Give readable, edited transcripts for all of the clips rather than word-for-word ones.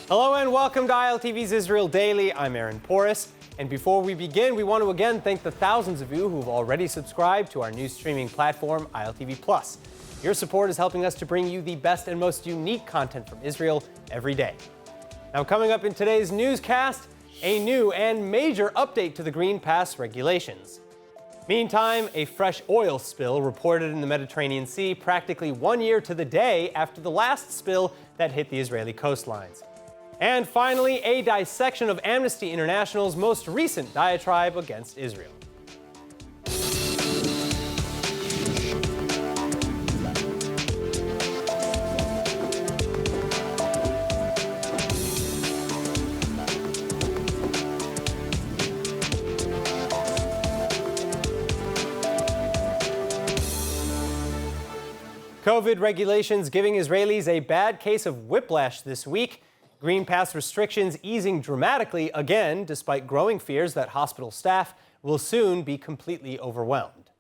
Hello and welcome to ILTV's Israel Daily. I'm Aaron Porras. And before we begin, we want to again thank the thousands of you who've already subscribed to our new streaming platform, ILTV+. Your support is helping us to bring you the best and most unique content from Israel every day. Now, coming up in today's newscast, a new and major update to the Green Pass regulations. Meantime, a fresh oil spill reported in the Mediterranean Sea practically 1 year to the day after the last spill that hit the Israeli coastlines. And finally, a dissection of Amnesty International's most recent diatribe against Israel. COVID regulations giving Israelis a bad case of whiplash this week. Green Pass restrictions easing dramatically again, despite growing fears that hospital staff will soon be completely overwhelmed.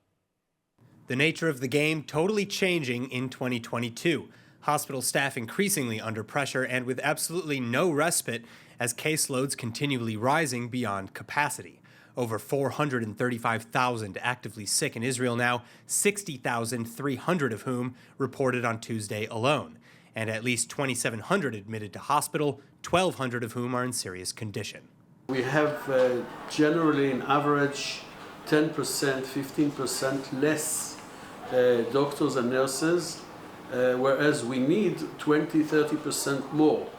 The nature of the game totally changing in 2022. Hospital staff increasingly under pressure and with absolutely no respite as caseloads continually rising beyond capacity. Over 435,000 actively sick in Israel now, 60,300 of whom reported on Tuesday alone. And at least 2,700 admitted to hospital, 1,200 of whom are in serious condition. We have generally an average 10%, 15% less doctors and nurses, whereas we need 20, 30% more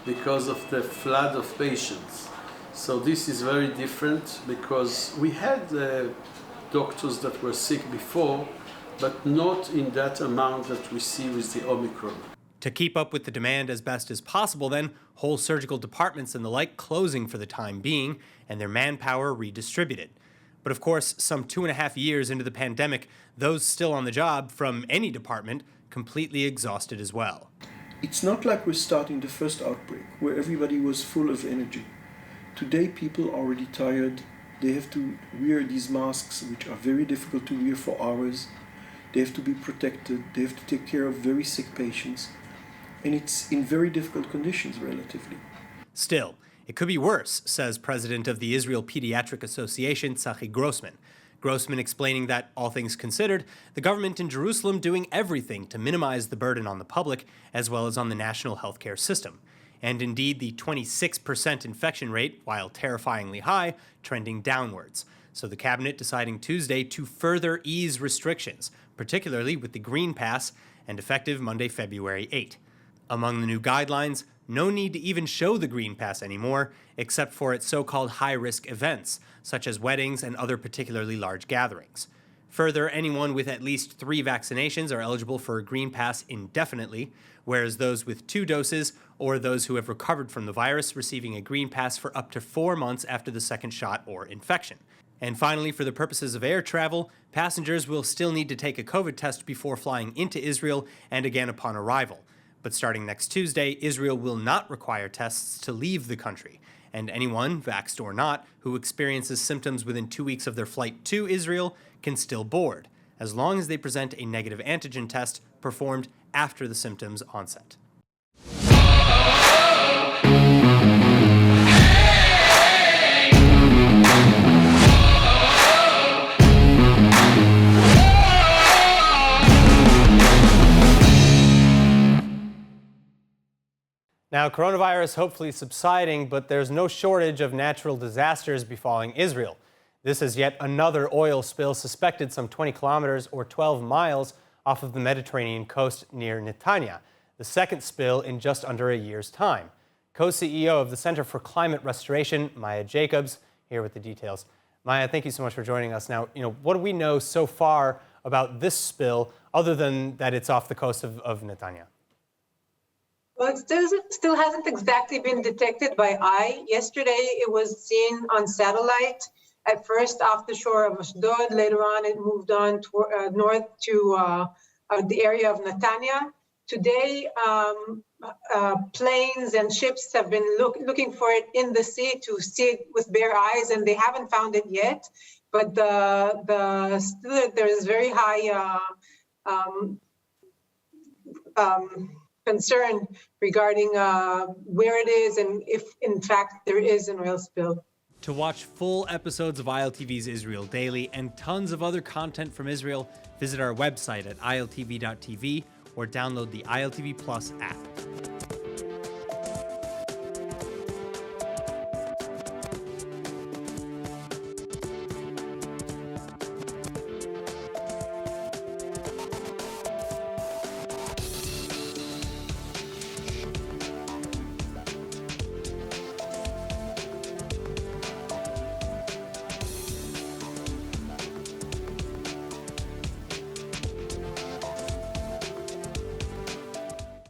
because of the flood of patients. So this is very different because we had doctors that were sick before, but not in that amount that we see with the Omicron. To keep up with the demand as best as possible, then, whole surgical departments and the like closing for the time being, and their manpower redistributed. But of course, some 2.5 years into the pandemic, those still on the job from any department completely exhausted as well. It's not like we're starting the first outbreak, where everybody was full of energy. Today, people are already tired. They have to wear these masks, which are very difficult to wear for hours. They have to be protected. They have to take care of very sick patients. And it's in very difficult conditions, relatively. Still, it could be worse, says President of the Israel Pediatric Association, Tzachi Grossman. Grossman explaining that, all things considered, the government in Jerusalem doing everything to minimize the burden on the public as well as on the national healthcare system. And indeed, the 26% infection rate, while terrifyingly high, trending downwards. So the cabinet deciding Tuesday to further ease restrictions, particularly with the Green Pass, and effective Monday, February 8. Among the new guidelines, no need to even show the Green Pass anymore, except for its so-called high-risk events, such as weddings and other particularly large gatherings. Further, anyone with at least 3 vaccinations are eligible for a Green Pass indefinitely, whereas those with 2 doses or those who have recovered from the virus receiving a Green Pass for up to 4 months after the second shot or infection. And finally, for the purposes of air travel, passengers will still need to take a COVID test before flying into Israel and again upon arrival. But starting next Tuesday, Israel will not require tests to leave the country. And anyone, vaxxed or not, who experiences symptoms within 2 weeks of their flight to Israel can still board, as long as they present a negative antigen test performed after the symptoms' onset. Now, coronavirus hopefully subsiding, but there's no shortage of natural disasters befalling Israel. This is yet another oil spill suspected some 20 kilometers or 12 miles off of the Mediterranean coast near Netanya, the second spill in just under a year's time. Co-CEO of the Center for Climate Restoration, Maya Jacobs, here with the details. Maya, thank you so much for joining us. Now, what do we know so far about this spill, other than that it's off the coast of Netanya? Well, it still hasn't exactly been detected by eye. Yesterday, it was seen on satellite, at first off the shore of Ashdod. Later on, it moved on north to the area of Netanya. Today, planes and ships have been looking for it in the sea to see it with bare eyes, and they haven't found it yet. But there is very high concern regarding where it is and if, in fact, there is an oil spill. To watch full episodes of ILTV's Israel Daily and tons of other content from Israel, visit our website at iltv.tv or download the ILTV Plus app.